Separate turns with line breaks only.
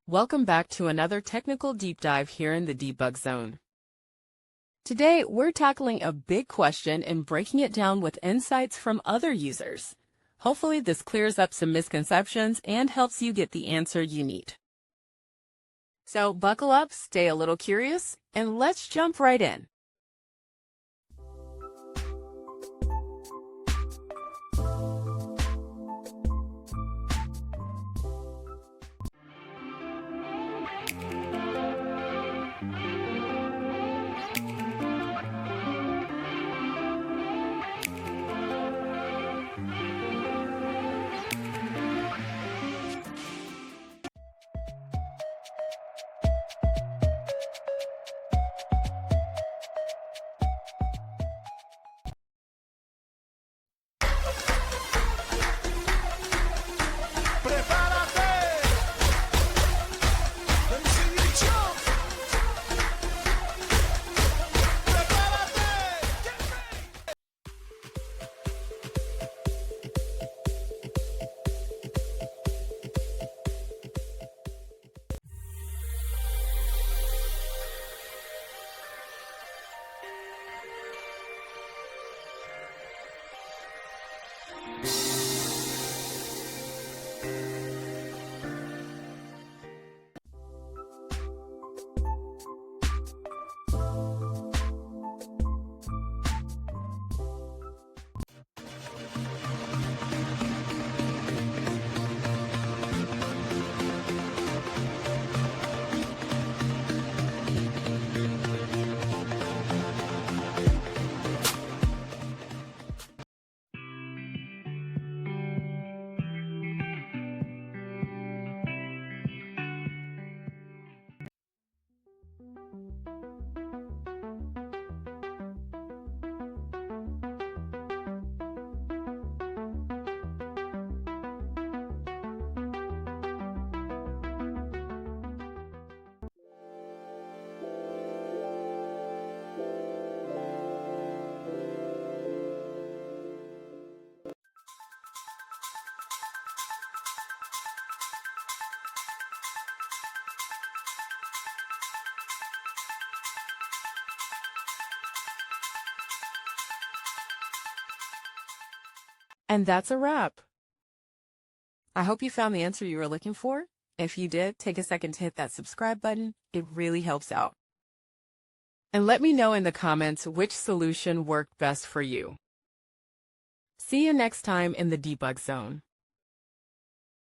Welcome back to another technical deep dive here in the Debug Zone. Today, we're tackling a big question and breaking it down with insights from other users. Hopefully, this clears up some misconceptions and helps you get the answer you need. So buckle up, stay a little curious, and let's jump right in. And that's a wrap. I hope you found the answer you were looking for. If you did, take a second to hit that subscribe button. It really helps out. And let me know in the comments which solution worked best for you. See you next time in the Debug Zone.